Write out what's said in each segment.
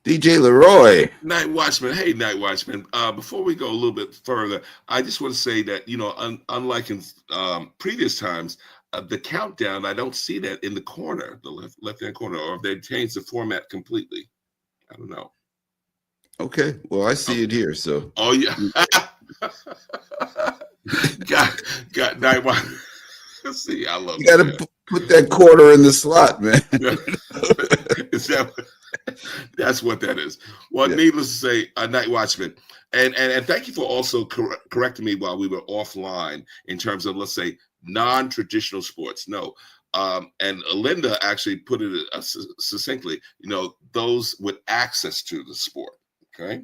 DJ LeRoy. Night Watchman. Hey, Night Watchman. Before we go a little bit further, I just want to say that, unlike in previous times, the countdown, I don't see that in the corner, the left-hand corner, or if they changed the format completely. I don't know. Okay. Well, I see it here, so. Oh, yeah. got Night Watchman. See, I love you. You got to put that quarter in the slot, man. That's what that is. Well, needless to say, Night Watchman, and thank you for also correcting me while we were offline in terms of, let's say, non-traditional sports. No, and Lynda actually put it succinctly. Those with access to the sport. Okay,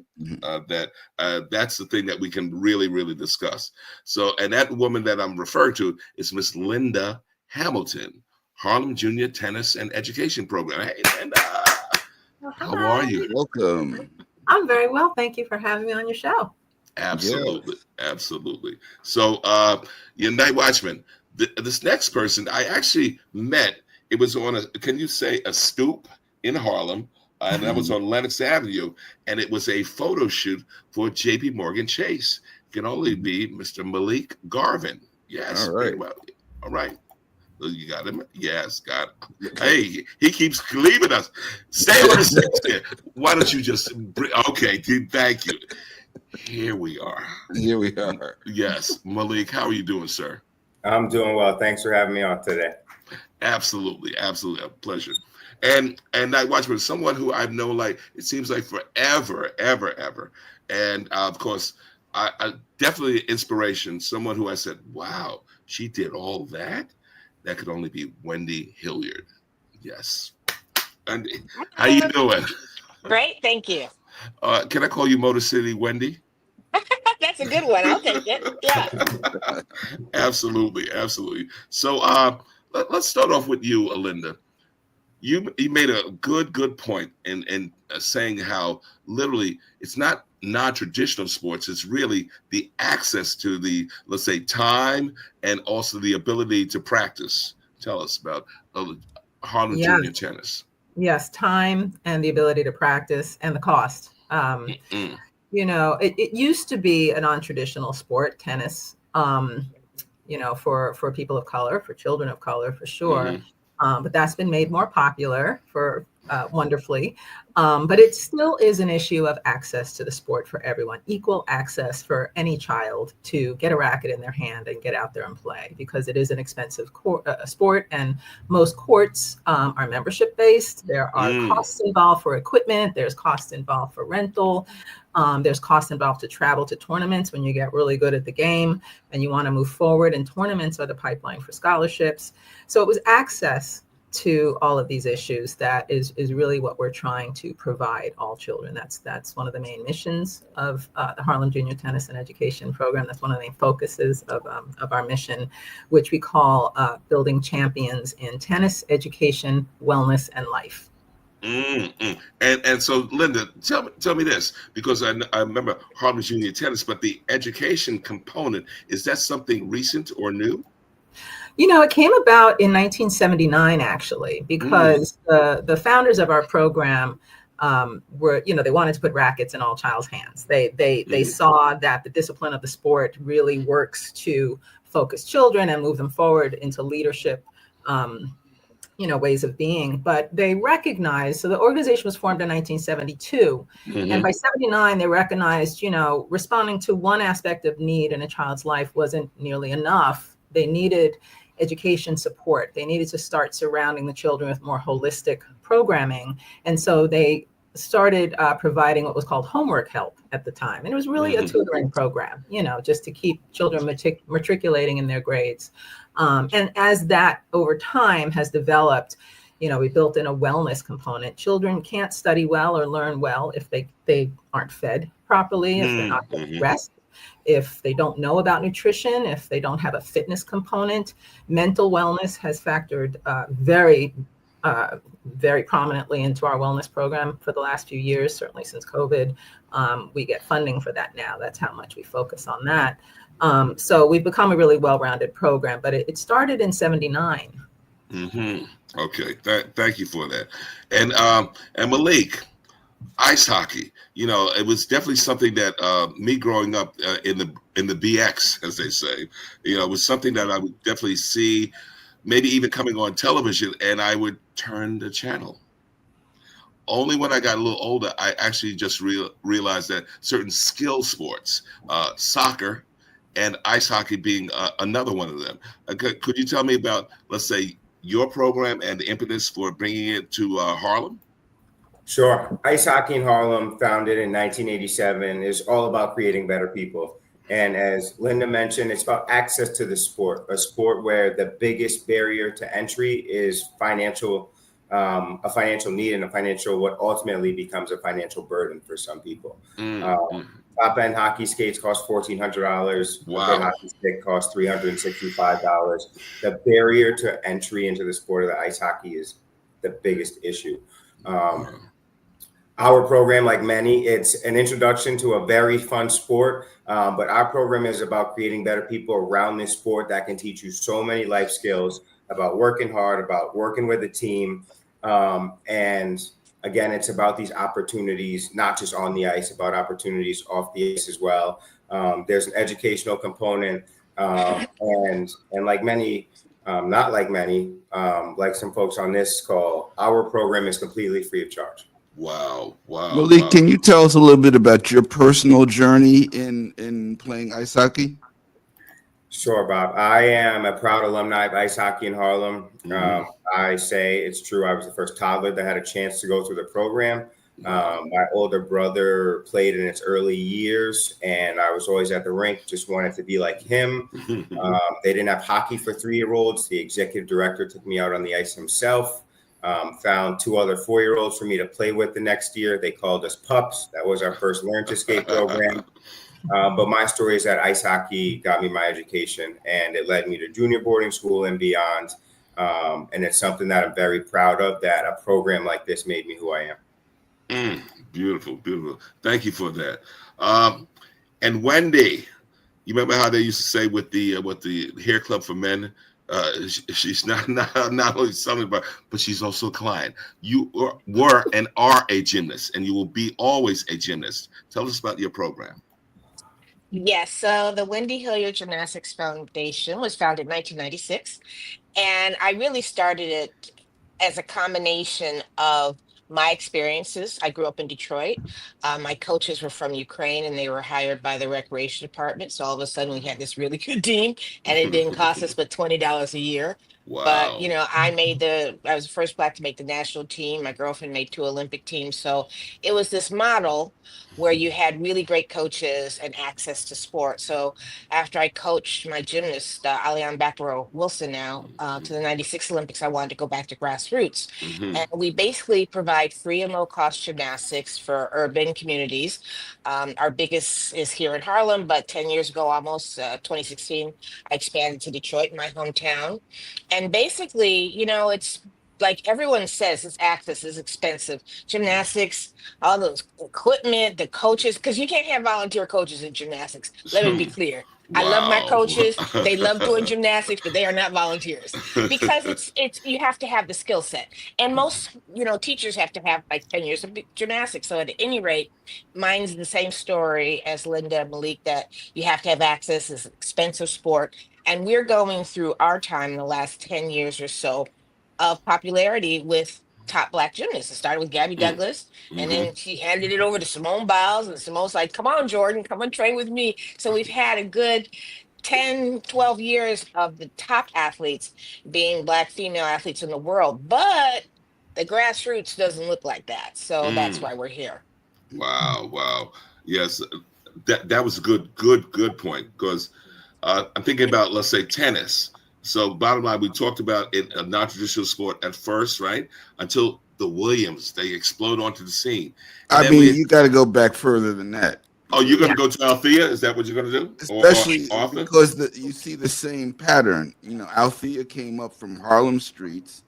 that's the thing that we can really, really discuss. So, and that woman that I'm referring to is Miss Lynda Hamilton, Harlem Junior Tennis and Education Program. Hey, Lynda, how are you? Welcome. I'm very well. Thank you for having me on your show. Absolutely, absolutely. So, Night Watchman, this next person I actually met. It was on can you say a stoop in Harlem? And that was on Lenox Avenue, and it was a photo shoot for J.P. Morgan Chase. It can only be Mr. Malik Garvin. Yes. All right. All right. You got him? Yes, got him. Hey, he keeps leaving us. Stay on the stage. Why don't you just okay, dude, thank you. Here we are. Yes. Malik, how are you doing, sir? I'm doing well. Thanks for having me on today. Absolutely. A pleasure. And Night Watchman, someone who I've known, like, it seems like forever. And of course, I definitely inspiration, someone who I said, wow, she did all that. That could only be Wendy Hilliard. Yes. And how you doing? Great, thank you. Can I call you Motor City Wendy? That's a good one. I'll take it. Yeah. Absolutely. So let's start off with you, Lynda. You made a good point in saying how literally it's not non-traditional sports. It's really the access to the, let's say, time and also the ability to practice. Tell us about Harlem Junior Tennis. Yes, time and the ability to practice and the cost. It used to be a non-traditional sport, tennis, for people of color, for children of color, for sure. Mm-hmm. But that's been made more popular wonderfully. But it still is an issue of access to the sport for everyone, equal access for any child to get a racket in their hand and get out there and play, because it is an expensive sport, and most courts are membership based. There are costs involved for equipment. There's costs involved for rental. There's costs involved to travel to tournaments when you get really good at the game and you want to move forward, and tournaments are the pipeline for scholarships. So it was access to all of these issues that is really what we're trying to provide all children. That's one of the main missions of the Harlem Junior Tennis and Education Program. That's one of the main focuses of our mission, which we call building champions in tennis, education, wellness, and life. Mm-hmm. And so, Lynda, tell me this, because I remember Harlem Junior Tennis, but the education component, is that something recent or new? It came about in 1979, actually, because the founders of our program were, they wanted to put rackets in all child's hands. They saw that the discipline of the sport really works to focus children and move them forward into leadership, ways of being. But they recognized, so the organization was formed in 1972. And by 79, they recognized, responding to one aspect of need in a child's life wasn't nearly enough. They needed education support. They needed to start surrounding the children with more holistic programming. And so they started providing what was called homework help at the time. And it was really a tutoring program, just to keep children matriculating in their grades. And as that over time has developed, we built in a wellness component. Children can't study well or learn well if they aren't fed properly, if they're not getting rest, if they don't know about nutrition, if they don't have a fitness component. Mental wellness has factored very prominently into our wellness program for the last few years, certainly since COVID. We get funding for that now. That's how much we focus on that. So we've become a really well-rounded program, but it started in 79. Okay, thank you for that. And Malik, ice hockey. You know, it was definitely something that me growing up in the BX, as they say, you know, it was something that I would definitely see, maybe even coming on television, and I would turn the channel. Only when I got a little older, I actually just realized that certain skill sports, soccer and ice hockey being another one of them. Could you tell me about, let's say, your program and the impetus for bringing it to Harlem? Sure. Ice Hockey in Harlem, founded in 1987, is all about creating better people. And as Lynda mentioned, it's about access to the sport, a sport where the biggest barrier to entry is a financial need and what ultimately becomes a financial burden for some people. Top end hockey skates cost $1,400. Wow. A good hockey stick costs $365. The barrier to entry into the sport of the ice hockey is the biggest issue. Our program, like many, it's an introduction to a very fun sport, but our program is about creating better people around this sport that can teach you so many life skills about working hard, about working with a team. And again, it's about these opportunities, not just on the ice, about opportunities off the ice as well. There's an educational component, and like many, not like many, like some folks on this call, our program is completely free of charge. Wow. Malik, can you tell us a little bit about your personal journey in playing ice hockey? Sure, Bob. I am a proud alumni of ice hockey in Harlem. I say it's true. I was the first toddler that had a chance to go through the program. My older brother played in its early years, and I was always at the rink, just wanted to be like him. They didn't have hockey for 3-year-olds. The executive director took me out on the ice himself. Found 2 other 4-year-olds for me to play with the next year. They called us pups. That was our first learn to skate program. But my story is that ice hockey got me my education, and it led me to junior boarding school and beyond. And it's something that I'm very proud of, that a program like this made me who I am. Beautiful. Thank you for that. And Wendy, you remember how they used to say with the hair club for men, she's not only something, but she's also a client. You were and are a gymnast, and you will be always a gymnast. Tell us about your program. Yes, so the Wendy Hilliard Gymnastics Foundation was founded in 1996, and I really started it as a combination of my experiences. I grew up in Detroit. My coaches were from Ukraine, and they were hired by the recreation department. So all of a sudden, we had this really good team, and it didn't cost us but $20 a year. But Wow. I was the first Black to make the national team. My girlfriend made 2 Olympic teams. So it was this model where you had really great coaches and access to sport. So after I coached my gymnast, Alian Backrow Wilson now, to the 96 Olympics, I wanted to go back to grassroots. And we basically provide free and low cost gymnastics for urban communities. Our biggest is here in Harlem, but 10 years ago, almost 2016, I expanded to Detroit, my hometown. And basically, it's like everyone says, it's access is expensive. Gymnastics, all those equipment, the coaches, because you can't have volunteer coaches in gymnastics. Let me be clear. I love my coaches. They love doing gymnastics, but they are not volunteers because it's you have to have the skill set. And most, teachers have to have like 10 years of gymnastics. So at any rate, mine's the same story as Lynda and Malik, that you have to have access. It's an expensive sport. And we're going through our time in the last 10 years or so of popularity with top Black gymnasts. It started with Gabby Douglas, and then she handed it over to Simone Biles, and Simone's like, come on, Jordan, come and train with me. So we've had a good 10, 12 years of the top athletes being Black female athletes in the world, but the grassroots doesn't look like that. So that's why we're here. Wow. Yes, that was a good point, because I'm thinking about, let's say, tennis. So bottom line, we talked about it, a non-traditional sport at first, right? Until the Williams, they explode onto the scene. I mean, you got to go back further than that. Oh, you're going to go to Althea? Is that what you're going to do? Especially because you see the same pattern. Althea came up from Harlem streets,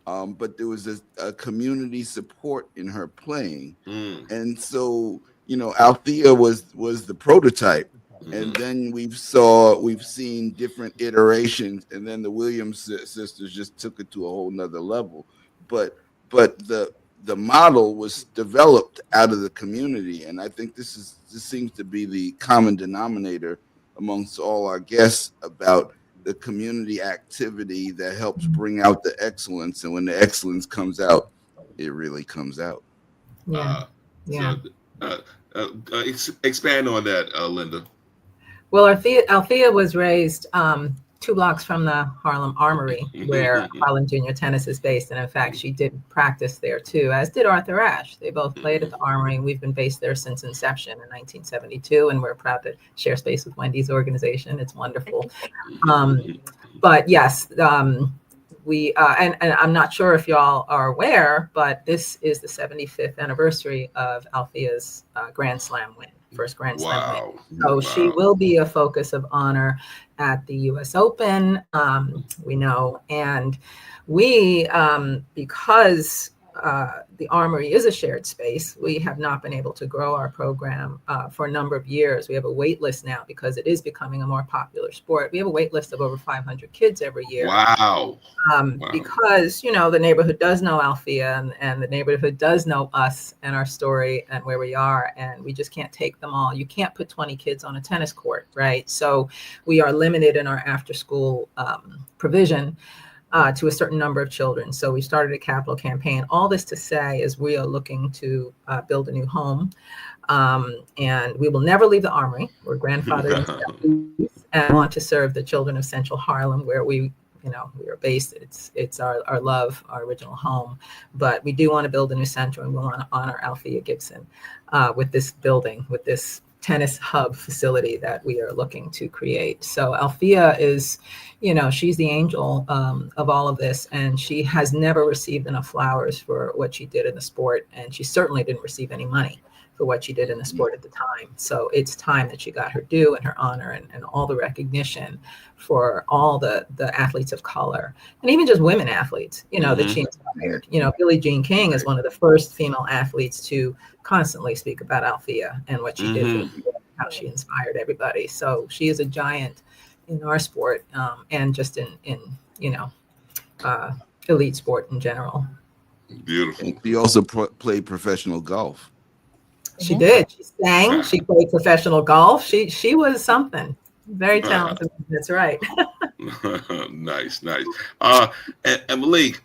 but there was a community support in her playing. And so, Althea was the prototype. And then we've seen different iterations, and then the Williams sisters just took it to a whole nother level. But the the model was developed out of the community, and I think this seems to be the common denominator amongst all our guests about the community activity that helps bring out the excellence, and when the excellence comes out, it really comes out. Yeah. Expand on that, Lynda. Well, Althea was raised 2 blocks from the Harlem Armory, where Harlem Junior Tennis is based. And in fact, she did practice there too, as did Arthur Ashe. They both played at the Armory, and we've been based there since inception in 1972. And we're proud to share space with Wendy's organization. It's wonderful. But yes, we and I'm not sure if y'all are aware, but this is the 75th anniversary of Althea's Grand Slam win. First Grand Slam win. So she will be a focus of honor at the U.S. Open, we know. And we, because the Armory is a shared space, we have not been able to grow our program for a number of years. We have a wait list now because it is becoming a more popular sport. We have a wait list of over 500 kids every year. Wow. Because, you know, the neighborhood does know Althea, and the neighborhood does know us and our story and where we are, and we just can't take them all. You can't put 20 kids on a tennis court, right? So we are limited in our after school provision to a certain number of children. So we started a capital campaign. All this to say is we are looking to build a new home, and we will never leave the Armory. We're grandfathered and want to serve the children of Central Harlem, where we are based. It's our love, our original home. But we do want to build a new center, and we want to honor Althea Gibson with this building, with this tennis hub facility that we are looking to create. So Althea is, she's the angel of all of this, and she has never received enough flowers for what she did in the sport, and she certainly didn't receive any money for what she did in the sport at the time. So it's time that she got her due and her honor and all the recognition for all the athletes of color, and even just women athletes, that she inspired. Billie Jean King is one of the first female athletes to constantly speak about Althea and what she did, how she inspired everybody. So she is a giant in our sport, and just in elite sport in general. Beautiful. She also played professional golf. She did. She sang. She played professional golf. She was something. Very talented. That's right. Nice. And Malik,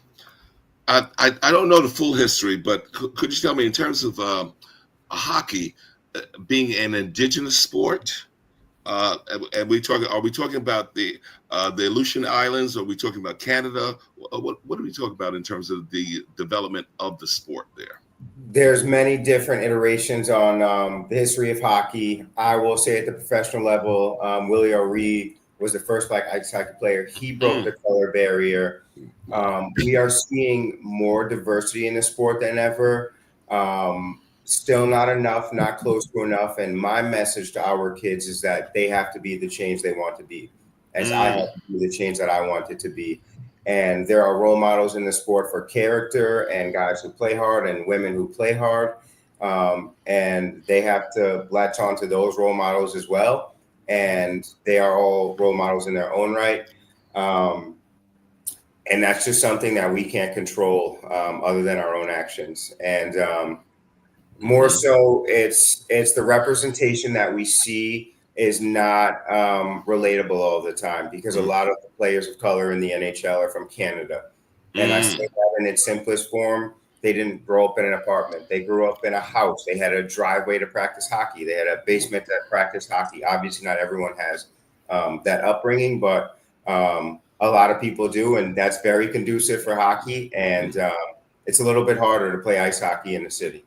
I don't know the full history, but could you tell me, in terms of hockey being an indigenous sport, and are we talking about the Aleutian Islands? Or are we talking about Canada? What are we talking about in terms of the development of the sport there? There's many different iterations on the history of hockey. I will say at the professional level, Willie O'Ree was the first Black ice hockey player. He broke the color barrier. We are seeing more diversity in the sport than ever. Still not enough, not close to enough. And my message to our kids is that they have to be the change they want to be, as I have to be the change that I wanted to be. And there are role models in the sport for character, and guys who play hard and women who play hard. And they have to latch on to those role models as well. And they are all role models in their own right. And that's just something that we can't control other than our own actions. And more so, it's the representation that we see is not relatable all the time, because a lot of the players of color in the NHL are from Canada. And I say that in its simplest form. They didn't grow up in an apartment. They grew up in a house. They had a driveway to practice hockey. They had a basement that practiced hockey. Obviously, not everyone has that upbringing, but a lot of people do. And that's very conducive for hockey. And it's a little bit harder to play ice hockey in the city.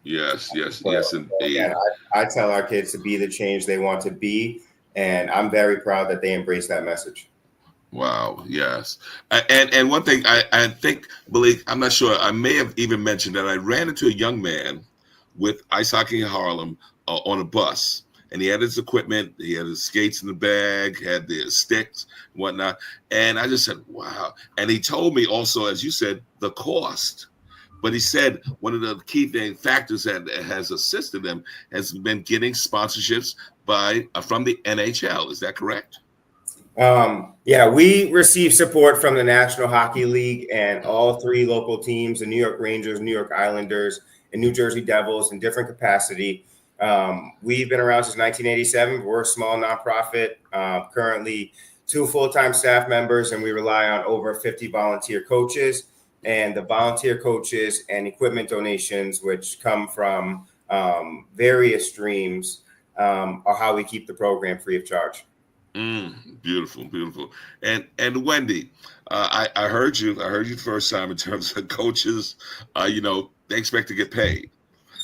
Yes, indeed. Again, I tell our kids to be the change they want to be, and I'm very proud that they embrace that message. Wow, yes. And one thing I think, Malik, I'm not sure, I may have even mentioned that I ran into a young man with ice hockey in Harlem on a bus, and he had his equipment, he had his skates in the bag, had the sticks and whatnot, and I just said, wow. And he told me also, as you said, the cost. But he said one of the key factors that has assisted them has been getting sponsorships from the NHL. Is that correct? Yeah, we receive support from the National Hockey League and all 3 local teams, the New York Rangers, New York Islanders, and New Jersey Devils in different capacity. We've been around since 1987. We're a small nonprofit, currently 2 full-time staff members, and we rely on over 50 volunteer coaches. And the volunteer coaches and equipment donations, which come from various streams, are how we keep the program free of charge. Beautiful, beautiful. And Wendy, I heard you the first time in terms of coaches, they expect to get paid.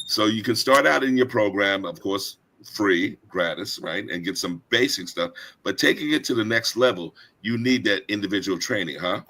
So you can start out in your program, of course, free, gratis, right? And get some basic stuff, but taking it to the next level, you need that individual training, huh?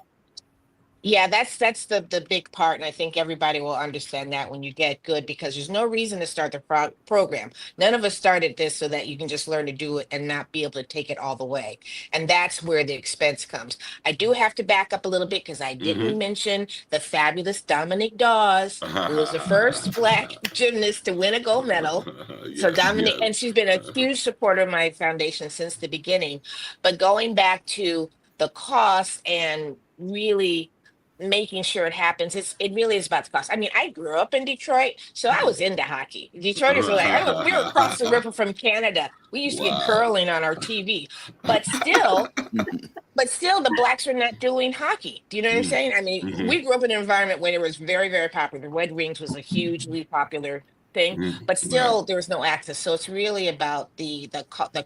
Yeah, that's the big part, and I think everybody will understand that when you get good, because there's no reason to start the program. None of us started this so that you can just learn to do it and not be able to take it all the way, and that's where the expense comes. I do have to back up a little bit because I didn't mention the fabulous Dominic Dawes, who was the first Black gymnast to win a gold medal. So Dominic, and she's been a huge supporter of my foundation since the beginning. But going back to the cost and really making sure it happens, it really is about the cost. I mean, I grew up in Detroit, so I was into hockey. Detroiters were like, we were across the river from Canada. We used to get curling on our TV, but still the Blacks are not doing hockey. Do you know what I'm saying? I mean, we grew up in an environment where it was very, very popular. The Red Wings was a hugely popular thing, but still there was no access. So it's really about the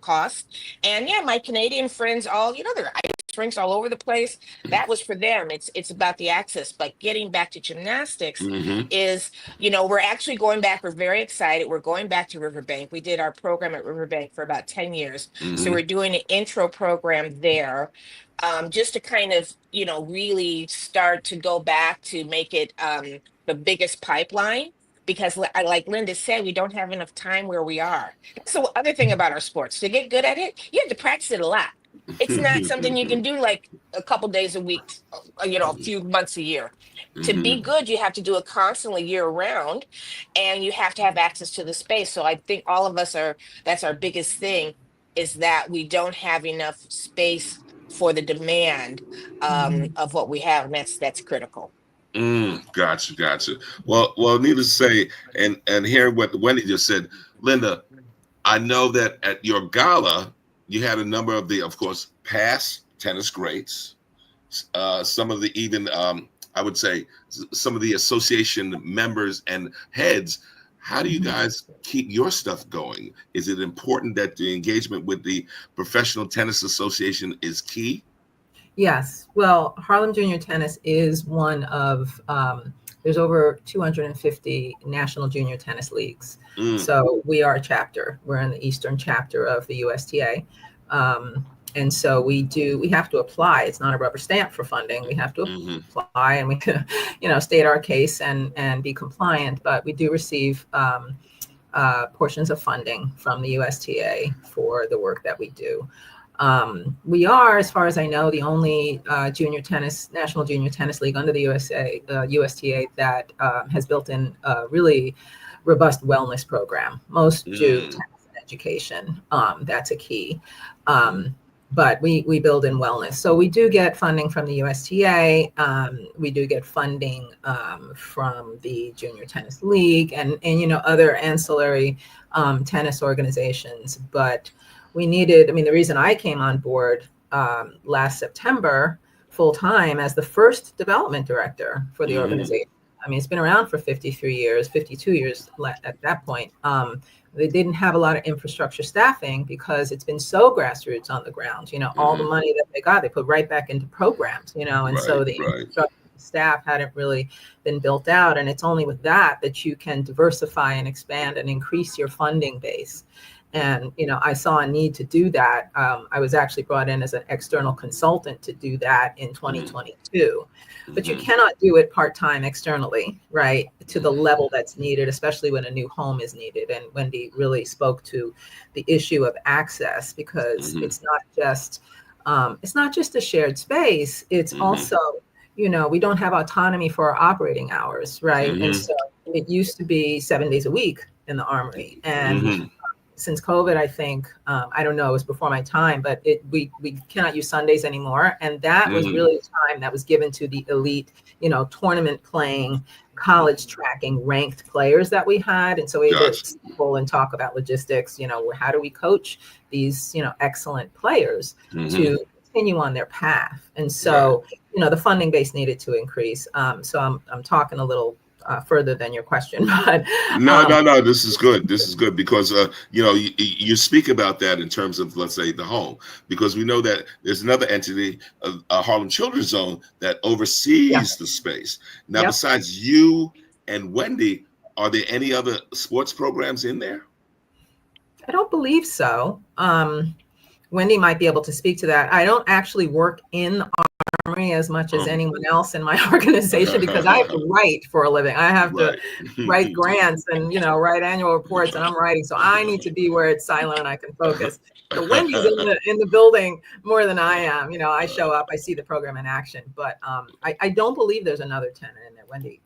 cost. And yeah, my Canadian friends, all, they're ice rinks all over the place. That was for them. It's about the access. But getting back to gymnastics is, we're actually going back. We're very excited. We're going back to Riverbank. We did our program at Riverbank for about 10 years. So we're doing an intro program there, just to kind of, really start to go back to make it the biggest pipeline. Because like Lynda said, we don't have enough time where we are. So the other thing about our sports, to get good at it, you have to practice it a lot. It's not something you can do like a couple days a week, a few months a year. To be good, you have to do it constantly year round, and you have to have access to the space. So I think all of us that's our biggest thing, is that we don't have enough space for the demand of what we have, and that's critical. Gotcha. Well, needless to say, and hearing what Wendy just said, Lynda, I know that at your gala, you had a number of of course, past tennis greats, some of the even, I would say, some of the association members and heads. How do you guys keep your stuff going? Is it important that the engagement with the Professional Tennis Association is key? Yes. Well, Harlem Junior Tennis is one of, there's over 250 national junior tennis leagues. So we are a chapter. We're in the Eastern chapter of the USTA. And so we have to apply. It's not a rubber stamp for funding. We have to apply, and we state our case and be compliant. But we do receive portions of funding from the USTA for the work that we do. We are, as far as I know, the only national junior tennis league under the USTA that has built in a really robust wellness program. Most do tennis and education. That's a key. But we build in wellness. So we do get funding from the USTA. We do get funding from the Junior Tennis League and other ancillary tennis organizations. But we needed, the reason I came on board last September full time as the first development director for the organization. It's been around for 52 years at that point. They didn't have a lot of infrastructure staffing because it's been so grassroots on the ground. All the money that they got, they put right back into programs, and so the infrastructure staff hadn't really been built out. And it's only with that you can diversify and expand and increase your funding base. And, I saw a need to do that. I was actually brought in as an external consultant to do that in 2022. But you cannot do it part-time externally, right, to the level that's needed, especially when a new home is needed. And Wendy really spoke to the issue of access, because it's not just a shared space. It's also, we don't have autonomy for our operating hours, right? And so it used to be 7 days a week in the Armory. And since COVID, I think, I don't know, it was before my time, but we cannot use Sundays anymore. And that was really a time that was given to the elite, tournament playing, college tracking, ranked players that we had. And so we had to simple and talk about logistics, how do we coach these, excellent players to continue on their path. And so, the funding base needed to increase. So I'm talking a little further than your question, but no, this is good. This is good because you speak about that in terms of, let's say, the home, because we know that there's another entity, a Harlem Children's Zone, that oversees the space. Now, besides you and Wendy, are there any other sports programs in there? I don't believe so. Wendy might be able to speak to that. I don't actually work in the Armory as much as anyone else in my organization because I have to write for a living. I have to write grants and, write annual reports, and I'm writing. So I need to be where it's silent and I can focus. So Wendy's in the building more than I am. I show up, I see the program in action, but I don't believe there's another tenant in there. Wendy,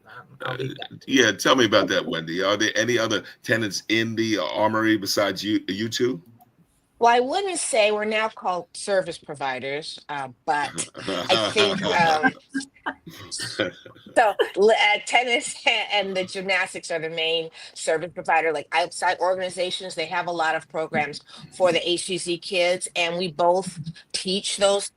I'll leave that. Yeah, tell me about that, Wendy. Are there any other tenants in the Armory besides you two? Well, I wouldn't say we're now called service providers, but I think tennis and the gymnastics are the main service provider. Like outside organizations, they have a lot of programs for the HCC kids, and we both teach those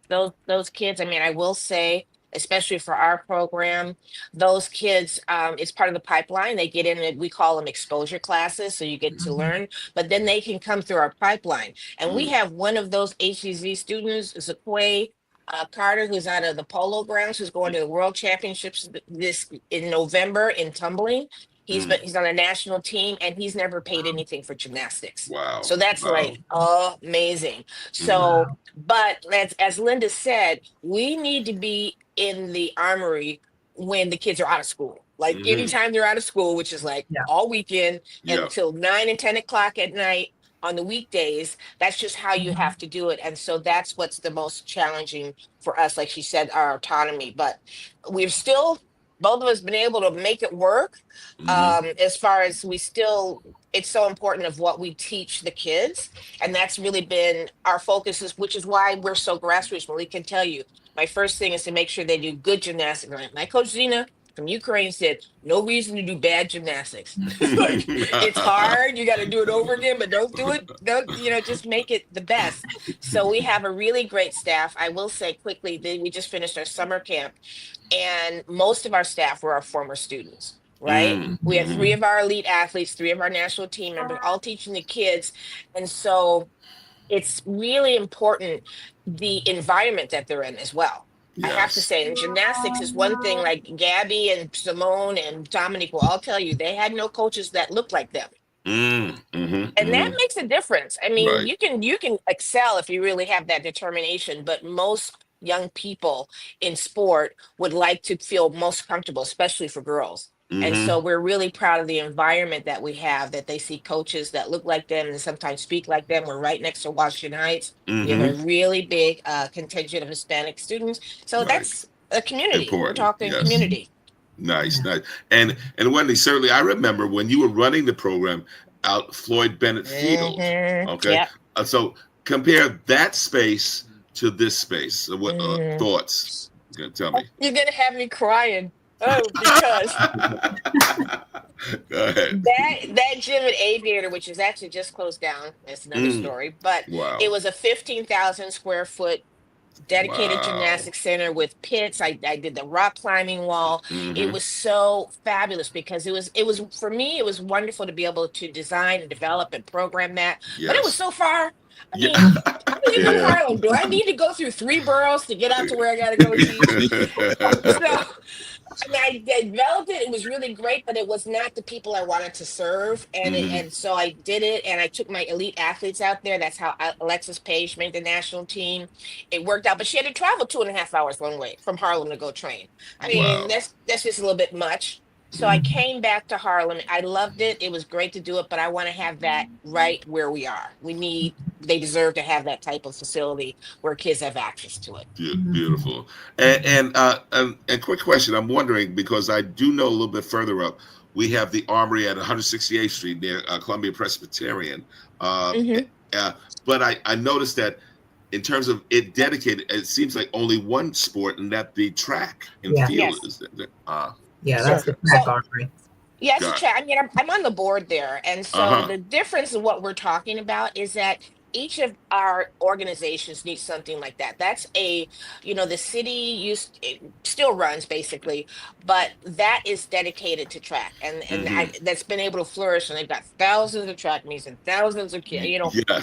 kids. I mean, I will say, especially for our program, those kids, it's part of the pipeline. They get in and we call them exposure classes. So you get to learn, but then they can come through our pipeline. And we have one of those HCZ students, Zaquay Carter, who's out of the Polo Grounds, who's going to the World Championships in November in tumbling. He's on a national team, and he's never paid anything for gymnastics. Wow! So that's like amazing. So, but as Lynda said, we need to be in the Armory when the kids are out of school. Like anytime they're out of school, which is like all weekend until 9 and 10 o'clock at night on the weekdays. That's just how you have to do it. And so that's what's the most challenging for us. Like she said, our autonomy. But we've still, both of us, been able to make it work. As far as it's so important of what we teach the kids. And that's really been our focus, which is why we're so grassroots. Malik can tell you, my first thing is to make sure they do good gymnastics. My coach Zena from Ukraine said, no reason to do bad gymnastics. Like, it's hard. You got to do it over again, but don't do it. Just make it the best. So we have a really great staff. I will say quickly that we just finished our summer camp, and most of our staff were our former students. Right? We had 3 of our elite athletes, 3 of our national team members, all teaching the kids. And so it's really important, the environment that they're in as well. Yes. I have to say, and gymnastics is one thing, like Gabby and Simone and Dominique will all tell you, they had no coaches that looked like them. And that makes a difference. I mean, you can excel if you really have that determination, but most young people in sport would like to feel most comfortable, especially for girls. And so we're really proud of the environment that we have, that they see coaches that look like them and sometimes speak like them. We're right next to Washington Heights. We have a really big contingent of Hispanic students. So that's a community. Important. We're talking community. Nice. And Wendy, certainly I remember when you were running the program out Floyd Bennett Field. Okay. Yep. So compare that space to this space. What thoughts? Tell me. You're going to have me crying. Oh, because Go ahead. that gym at Aviator, which is actually just closed down, that's another story. But it was a 15,000 square foot dedicated gymnastics center with pits. I did the rock climbing wall. It was so fabulous because it was for me, it was wonderful to be able to design and develop and program that. But it was so far. I mean, Harlem, do I need to go through 3 boroughs to get out to where I got to go teach? So, I mean, I developed it. It was really great, but it was not the people I wanted to serve. And so I did it, and I took my elite athletes out there. That's how Alexis Page made the national team. It worked out, but she had to travel 2.5 hours one way from Harlem to go train. I mean, that's just a little bit much. So I came back to Harlem. I loved it. It was great to do it, but I want to have that right where we are. They deserve to have that type of facility where kids have access to it. Beautiful. And quick question. I'm wondering, because I do know a little bit further up, we have the Armory at 168th Street near Columbia Presbyterian. But I noticed that in terms of it dedicated, it seems like only one sport, and that the track and field is that's the track Armory. Yeah, it's a track. I mean, I'm on the board there. And so the difference of what we're talking about is that each of our organizations needs something like that. That's the city still runs basically, but that is dedicated to track. And that's been able to flourish. And they've got thousands of track meets and thousands of kids,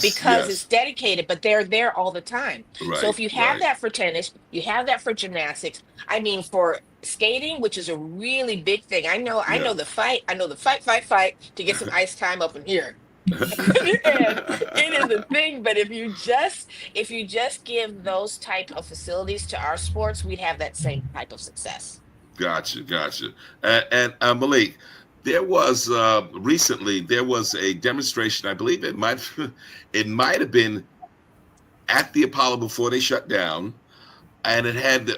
because it's dedicated, but they're there all the time. Right, so if you have that for tennis, you have that for gymnastics. I mean, for skating, which is a really big thing. I know the fight. I know the fight to get some ice time up in here. And it is a thing, but if you just give those type of facilities to our sports, we'd have that same type of success. Gotcha. And Malik, there was recently a demonstration. I believe it might have been at the Apollo before they shut down. And it had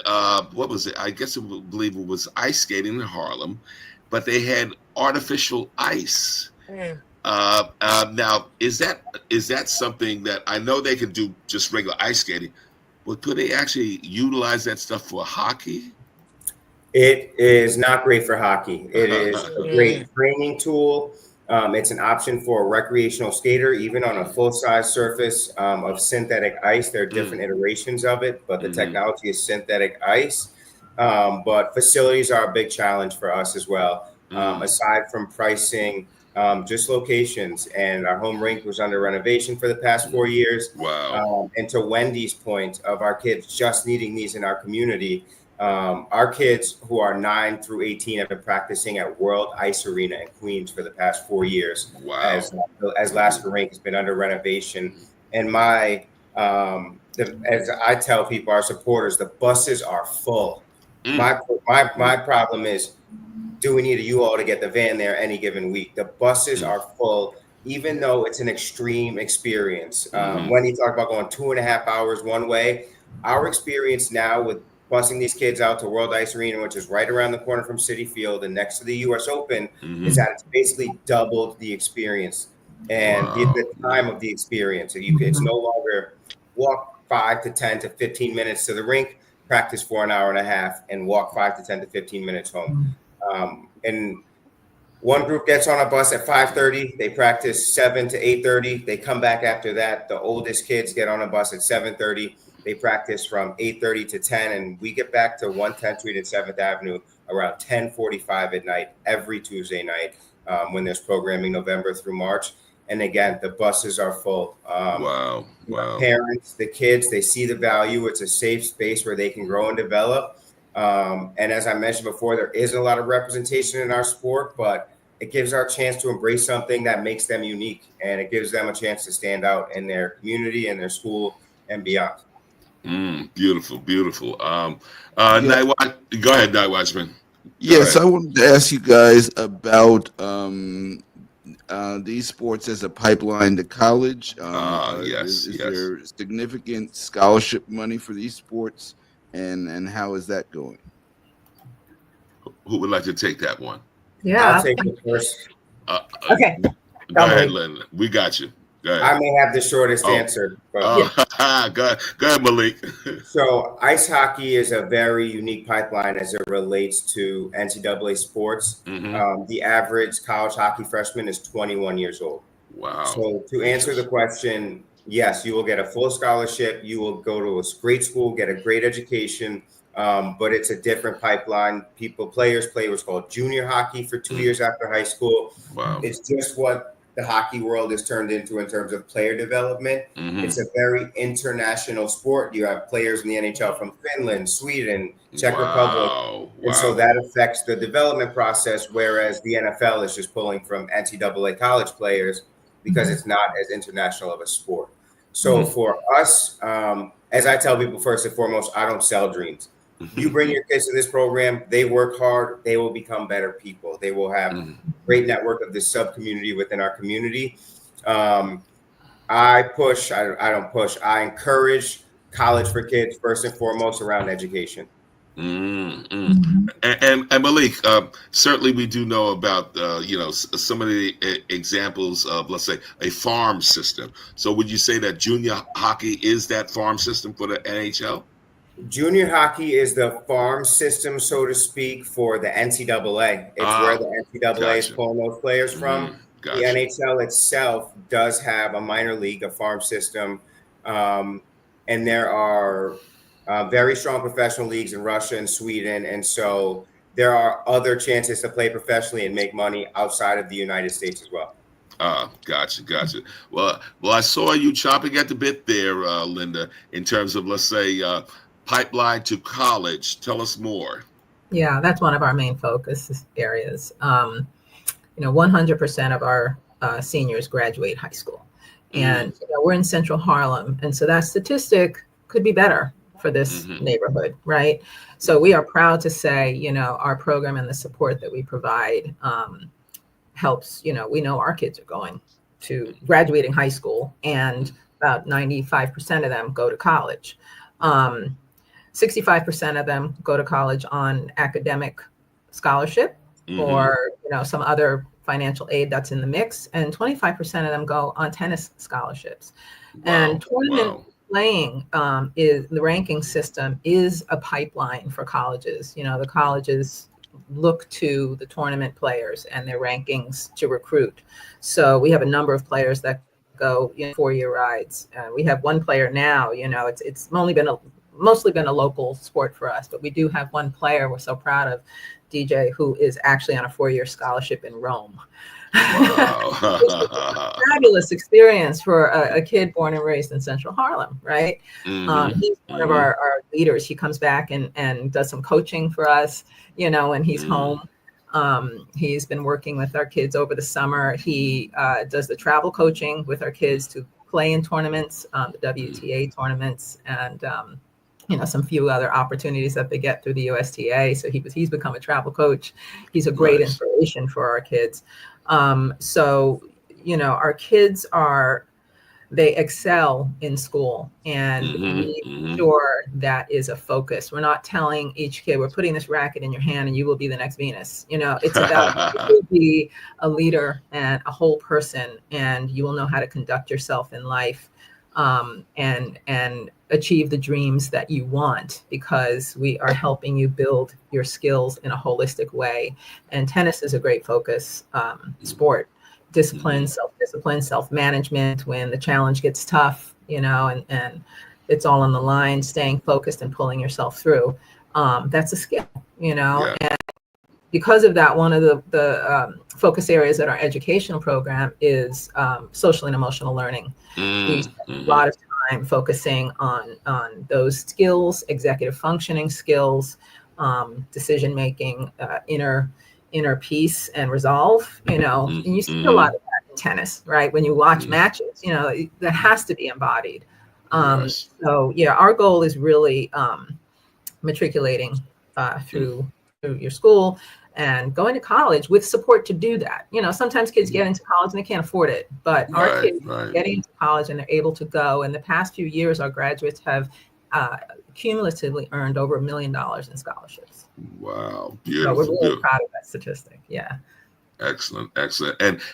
what was it? I believe it was ice skating in Harlem, but they had artificial ice. Now, is that something that I know they can do just regular ice skating, but could they actually utilize that stuff for hockey? It is not great for hockey. It is a great training tool. It's an option for a recreational skater, even on a full-size surface of synthetic ice. There are different iterations of it, but the technology is synthetic ice. But facilities are a big challenge for us as well. Aside from pricing, just locations. And our home rink was under renovation for the past 4 years. Wow. And to Wendy's point of our kids just needing these in our community, our kids who are 9 through 18 have been practicing at World Ice Arena in Queens for the past 4 years. Wow. As Lasker Rink has been under renovation. And as I tell people, our supporters, the buses are full. My problem is, do we need a U-Haul to get the van there any given week? The buses are full, even though it's an extreme experience. Wendy talked about going 2.5 hours one way. Our experience now with busing these kids out to World Ice Arena, which is right around the corner from Citi Field and next to the U.S. Open, is that it's basically doubled the experience and the time of the experience. So it's no longer walk 5 to 10 to 15 minutes to the rink, practice for an hour and a half, and walk 5 to 10 to 15 minutes home. And one group gets on a bus at 5:30. They practice 7 to 8:30. They come back after that. The oldest kids get on a bus at 7:30. They practice from 8:30 to 10, and we get back to 110th Street and 7th Avenue around 10:45 at night every Tuesday night when there's programming November through March. And again, the buses are full. Wow. Parents, the kids, they see the value. It's a safe space where they can grow and develop. And as I mentioned before, there isn't a lot of representation in our sport, but it gives our chance to embrace something that makes them unique, and it gives them a chance to stand out in their community and their school and beyond. Beautiful. Go ahead, Night Watchman. Yes, I wanted to ask you guys about these sports as a pipeline to college. Is there significant scholarship money for these sports, and how is that going? Who would like to take that one? Yeah, I'll take it first. Okay. Go ahead, Lynda. We got you. Go ahead. I may have the shortest answer. But Go ahead, Malik. So ice hockey is a very unique pipeline as it relates to NCAA sports. The average college hockey freshman is 21 years old. Wow. So to answer the question, yes, you will get a full scholarship. You will go to a great school, get a great education, but it's a different pipeline. Players play what's called junior hockey for 2 years after high school. Wow. It's just what the hockey world has turned into in terms of player development. It's a very international sport. You have players in the NHL from Finland, Sweden, Czech Republic. And so that affects the development process, whereas the NFL is just pulling from NCAA college players because it's not as international of a sport. So for us, as I tell people, first and foremost, I don't sell dreams. You bring your kids to this program, they work hard, they will become better people. They will have a great network of this sub-community within our community. I encourage college for kids first and foremost around education. And Malik, certainly we do know about some of the examples of, let's say, a farm system. So would you say that junior hockey is that farm system for the NHL? Junior hockey is the farm system, so to speak, for the NCAA. It's where the NCAA is pulling those players from. Gotcha. The NHL itself does have a minor league, a farm system, and there are very strong professional leagues in Russia and Sweden, and so there are other chances to play professionally and make money outside of the United States as well. Gotcha. Well, I saw you chomping at the bit there, Lynda, in terms of, let's say, pipeline to college. Tell us more. Yeah, that's one of our main focus areas. 100% of our seniors graduate high school, and we're in Central Harlem, and so that statistic could be better for this neighborhood, right? So we are proud to say, our program and the support that we provide helps. We know our kids are going to graduating high school, and about 95% of them go to college. 65% of them go to college on academic scholarship or some other financial aid that's in the mix, and 25% of them go on tennis scholarships. And tournament playing is the ranking system is a pipeline for colleges. The colleges look to the tournament players and their rankings to recruit. So we have a number of players that go 4-year rides. We have one player now. It's mostly been a local sport for us, but we do have one player we're so proud of, DJ, who is actually on a 4-year scholarship in Rome. Wow. Fabulous experience for a kid born and raised in Central Harlem, right? He's one of our leaders. He comes back and does some coaching for us, when he's home. He's been working with our kids over the summer. He does the travel coaching with our kids to play in tournaments, the WTA tournaments, and some few other opportunities that they get through the USTA. So he's become a travel coach. He's a great inspiration for our kids. So our kids they excel in school, and we ensure that is a focus. We're not telling each kid, we're putting this racket in your hand and you will be the next Venus. It's about you will be a leader and a whole person, and you will know how to conduct yourself in life, and achieve the dreams that you want, because we are helping you build your skills in a holistic way. And tennis is a great focus sport. Discipline, self-discipline, self-management when the challenge gets tough, and it's all on the line, staying focused and pulling yourself through. That's a skill, and because of that, one of the focus areas at our educational program is social and emotional learning. We spend a lot of time focusing on those skills, executive functioning skills, decision making, inner peace and resolve, and you see a lot of that in tennis, right? When you watch matches, that has to be embodied. So yeah, our goal is really matriculating through your school and going to college with support to do that. Sometimes kids get into college and they can't afford it, but our kids getting into college and they're able to go. In the past few years, our graduates have cumulatively earned over $1 million in scholarships. Wow, beautiful. So we're really proud of that statistic. Yeah. Excellent.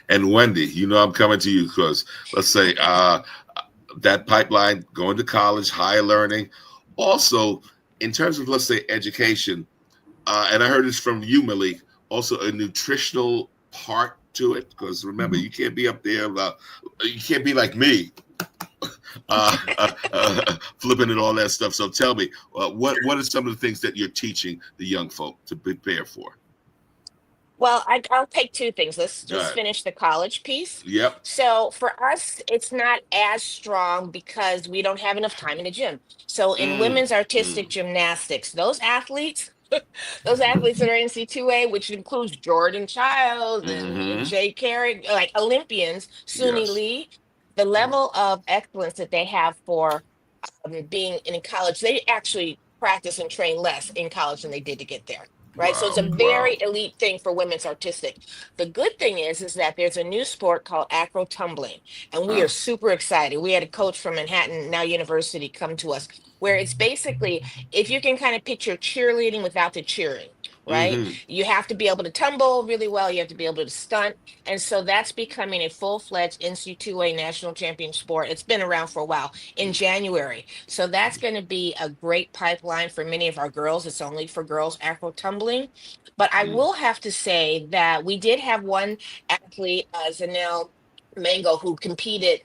And Wendy, I'm coming to you because, let's say, that pipeline, going to college, higher learning, also in terms of, let's say, education, and I heard this from you, Malik, also a nutritional part to it, because remember, you can't be up there, you can't be like me, flipping and all that stuff. So tell me, what are some of the things that you're teaching the young folk to prepare for? Well, I'll take two things. Let's just finish the college piece. Yep. So for us, it's not as strong because we don't have enough time in the gym. So in women's artistic gymnastics, those athletes that are NC2A, which includes Jordan Childs and Jay Carrick, like Olympians, Suni Lee, the level of excellence that they have for being in college, they actually practice and train less in college than they did to get there. right? So Wow. it's a very elite thing for women's artistic. The good thing is that there's a new sport called acro tumbling, and we are super excited. We had a coach from Manhattan now University come to us, where it's basically, if you can kind of picture cheerleading without the cheering, right? Mm-hmm. You have to be able to tumble really well. You have to be able to stunt. And so that's becoming a full-fledged NC2A national champion sport. It's been around for a while in January. So that's going to be a great pipeline for many of our girls. It's only for girls, acro tumbling. But I will have to say that we did have one athlete, Zanelle Mango, who competed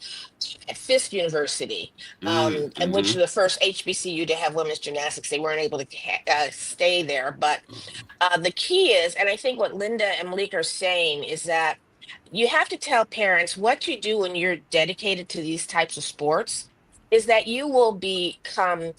at Fisk University, and which is the first HBCU to have women's gymnastics. They weren't able to stay there, but the key is, and I think what Lynda and Malik are saying is that you have to tell parents what you do when you're dedicated to these types of sports is that you will become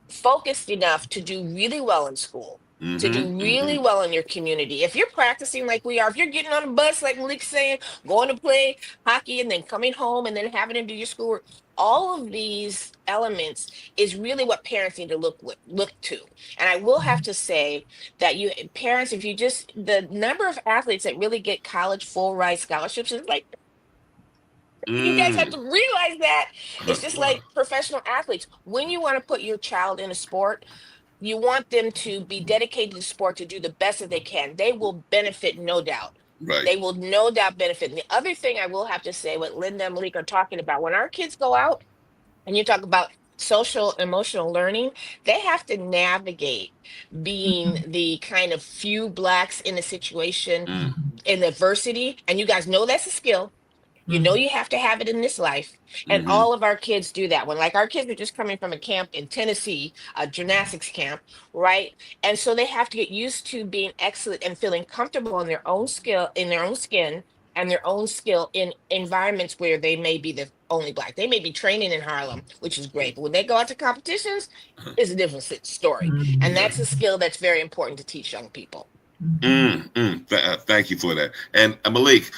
focused enough to do really well in school, to do really well in your community. If you're practicing like we are, if you're getting on a bus, like Malik's saying, going to play hockey and then coming home and then having to do your schoolwork, all of these elements is really what parents need to look to. And I will have to say that you parents, if you just, the number of athletes that really get college full ride scholarships is like, you guys have to realize that it's just like professional athletes. When you want to put your child in a sport, you want them to be dedicated to sport, to do the best that they can. They will benefit, no doubt. Right. They will no doubt benefit. And the other thing I will have to say, what Lynda and Malik are talking about, when our kids go out and you talk about social emotional learning, they have to navigate being the kind of few blacks in a situation in adversity. And you guys know that's a skill. You know you have to have it in this life. And all of our kids do that. When, like, our kids are just coming from a camp in Tennessee, a gymnastics camp, right? And so they have to get used to being excellent and feeling comfortable in their own skill, in their own skin, and their own skill in environments where they may be the only black. They may be training in Harlem, which is great. But when they go out to competitions, it's a different story. And that's a skill that's very important to teach young people. Thank you for that. And Malik,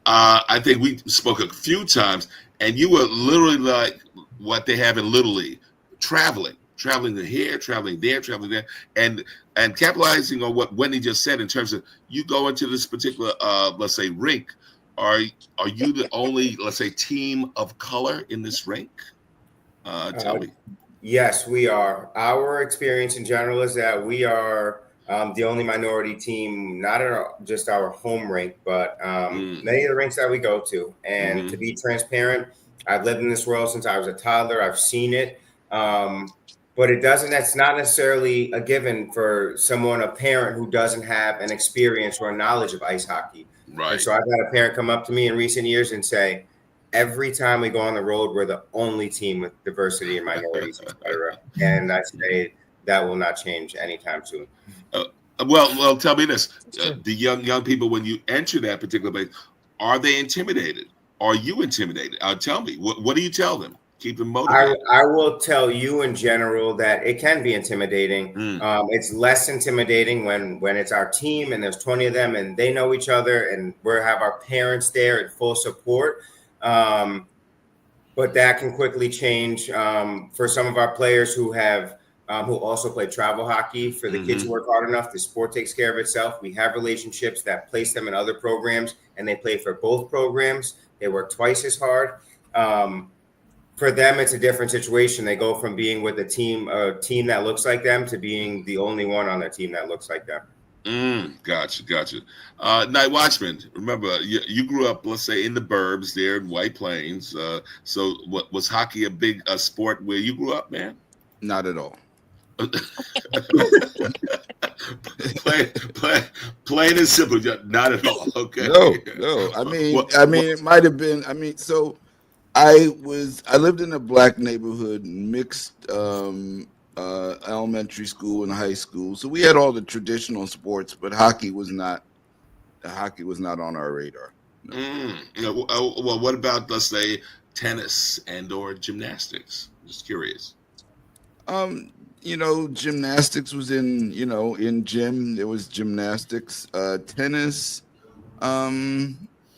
I think we spoke a few times, and you were literally like what they have in Little League, traveling here, traveling there, and capitalizing on what Wendy just said in terms of you go into this particular, let's say, rink. Are you the only, let's say, team of color in this rink? Tell me. Yes, we are. Our experience in general is that we are the only minority team, not in just our home rink, but many of the rinks that we go to. And to be transparent, I've lived in this world since I was a toddler. I've seen it. But that's not necessarily a given for someone, a parent who doesn't have an experience or a knowledge of ice hockey. Right. And so I've had a parent come up to me in recent years and say, every time we go on the road, we're the only team with diversity and minorities, et cetera. And I say that will not change anytime soon. Well, tell me this: the young people, when you enter that particular place, are they intimidated? Are you intimidated? Tell me. What do you tell them? Keep them motivated. I will tell you in general that it can be intimidating. It's less intimidating when it's our team and there's 20 of them and they know each other and we have our parents there in full support. But that can quickly change for some of our players who also play travel hockey. For the kids who work hard enough, the sport takes care of itself. We have relationships that place them in other programs, and they play for both programs. They work twice as hard. For them, it's a different situation. They go from being with a team that looks like them to being the only one on their team that looks like them. Gotcha. NightWatchman, remember, you grew up, let's say, in the burbs there in White Plains. So what was hockey a big sport where you grew up, man? Not at all. Plain and simple, not at all. Okay. No. I mean, it might have been. So I lived in a black neighborhood, mixed elementary school and high school. So we had all the traditional sports, but hockey was not on our radar. No. Well, what about, let's say, tennis and or gymnastics? Just curious. Gymnastics was in gym. There was gymnastics. Tennis,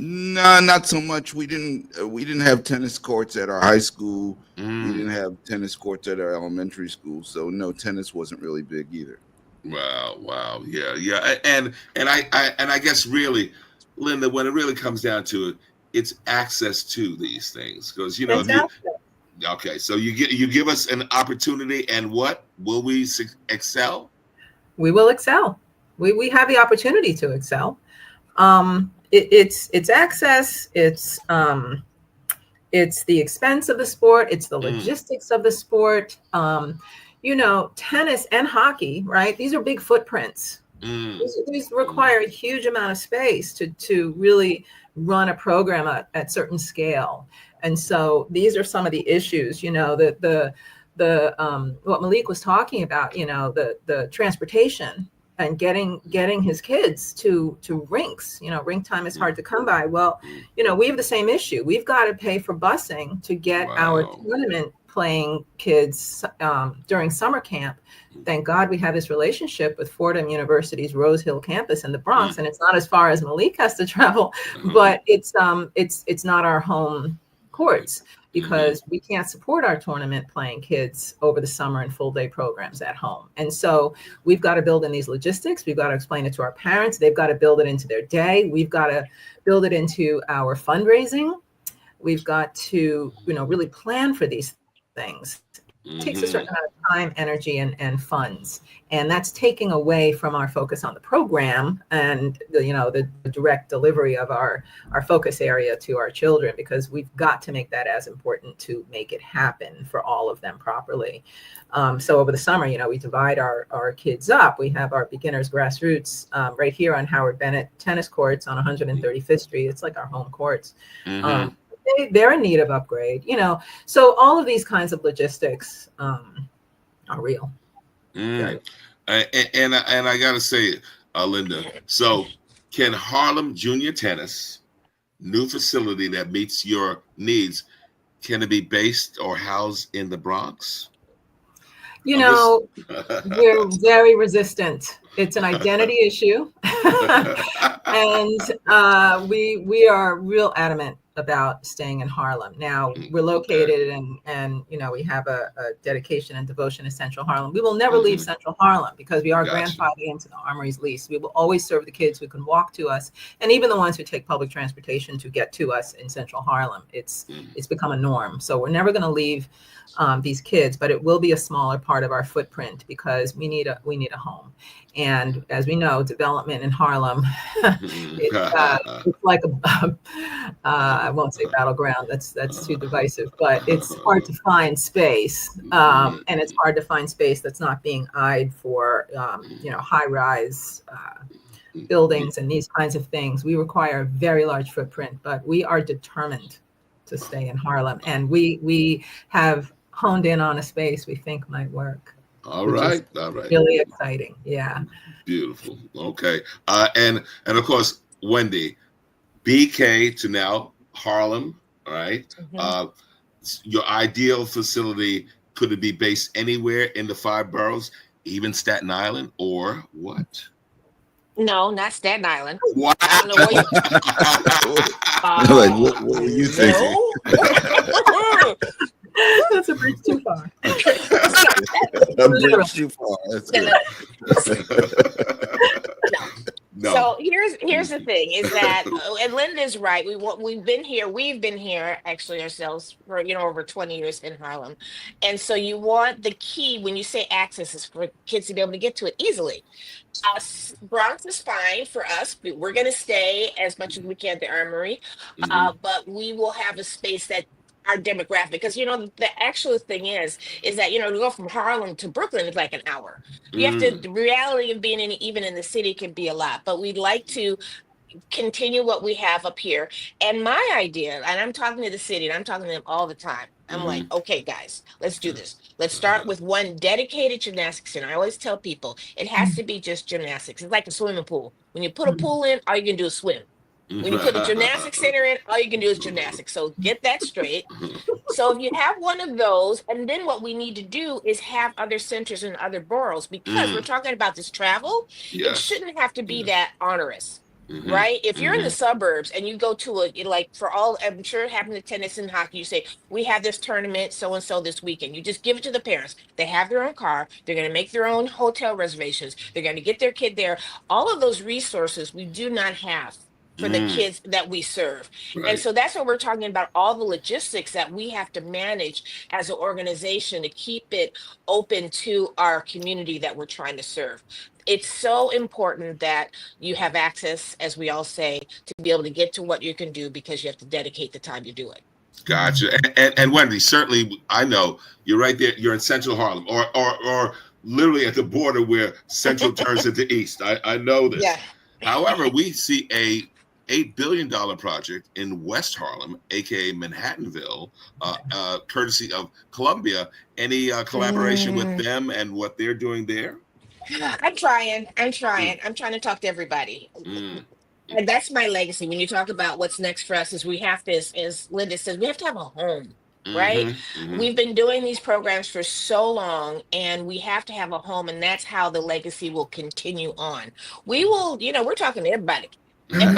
no, not so much. We didn't have tennis courts at our high school. We didn't have tennis courts at our elementary school. So no, tennis wasn't really big either. Wow. Yeah. And I guess really, Lynda, when it really comes down to it, it's access to these things. Because if you Fantastic. okay, so you give us an opportunity, and what will we excel? We will excel. We have the opportunity to excel. It's access. It's the expense of the sport. It's the logistics of the sport. Tennis and hockey, right? These are big footprints. These require a huge amount of space to really run a program at certain scale. And so these are some of the issues, the what Malik was talking about, the transportation and getting his kids to rinks. Rink time is hard to come by. Well, we have the same issue. We've got to pay for busing to get our tournament playing kids during summer camp. Thank God we have this relationship with Fordham University's Rose Hill campus in the Bronx, and it's not as far as Malik has to travel, but it's not our home courts, because we can't support our tournament playing kids over the summer and full day programs at home. And so we've got to build in these logistics. We've got to explain it to our parents. They've got to build it into their day. We've got to build it into our fundraising. We've got to, really plan for these things. It takes a certain amount of time, energy, and funds. And that's taking away from our focus on the program and the direct delivery of our focus area to our children, because we've got to make that as important to make it happen for all of them properly. So over the summer, we divide our kids up. We have our beginners grassroots right here on Howard Bennett tennis courts on 135th Street. It's like our home courts. They're in need of upgrade, so all of these kinds of logistics are real. Right. And I gotta say, Lynda, so can Harlem Junior Tennis, new facility that meets your needs, can it be based or housed in the Bronx? We're very resistant. It's an identity issue. And we are real adamant about staying in Harlem. Now we're located and we have a dedication and devotion to Central Harlem. We will never leave Central Harlem because we are grandfathered into the Armory's lease. We will always serve the kids who can walk to us, and even the ones who take public transportation to get to us in Central Harlem. It's become a norm. So we're never going to leave these kids, but it will be a smaller part of our footprint because we need a home. And as we know, development in Harlem, it's like I won't say battleground. That's too divisive, but it's hard to find space, and it's hard to find space that's not being eyed for, high-rise buildings and these kinds of things. We require a very large footprint, but we are determined to stay in Harlem, and we have honed in on a space we think might work. All right. Really exciting. Yeah. Beautiful. Okay. And of course, Wendy, BK to now Harlem. All right. Your ideal facility, could it be based anywhere in the 5 boroughs, even Staten Island, or what? No, not Staten Island. What? I don't know Like, what were you thinking? No. That's a bridge too far. A bridge too far. That's good. No. So here's the thing is that, and Lynda's right. We've been here actually ourselves for over 20 years in Harlem, and so you want the key when you say access is for kids to be able to get to it easily. Bronx is fine for us. We're going to stay as much as we can at the Armory, but we will have a space that our demographic, because the actual thing is that to go from Harlem to Brooklyn is like an hour. You have to, the reality of being even in the city can be a lot, but we'd like to continue what we have up here. And my idea, and I'm talking to the city and I'm talking to them all the time, I'm like, okay guys, let's do this. Let's start with one dedicated gymnastics center. I always tell people it has to be just gymnastics. It's like a swimming pool. When you put a pool in, all you can do is swim. When you put a gymnastics center in, all you can do is gymnastics. So get that straight. So if you have one of those, and then what we need to do is have other centers in other boroughs, because we're talking about this travel. It shouldn't have to be that onerous. right? If you're in the suburbs and you go to I'm sure it happened to tennis and hockey, you say, we have this tournament so-and-so this weekend. You just give it to the parents. They have their own car. They're going to make their own hotel reservations. They're going to get their kid there. All of those resources we do not have for the kids that we serve. Right. And so that's what we're talking about, all the logistics that we have to manage as an organization to keep it open to our community that we're trying to serve. It's so important that you have access, as we all say, to be able to get to what you can do, because you have to dedicate the time to do it. Gotcha. And Wendy, certainly, I know you're right there. You're in Central Harlem, or literally at the border where Central turns into East. I know this. Yeah. However, we see a $8 billion project in West Harlem, aka Manhattanville, courtesy of Columbia. Any collaboration with them and what they're doing there? I'm trying. I'm trying to talk to everybody. And that's my legacy. When you talk about what's next for us, is we have to, as Lynda says, we have to have a home, right? We've been doing these programs for so long, and we have to have a home, and that's how the legacy will continue on. We will, we're talking to everybody. And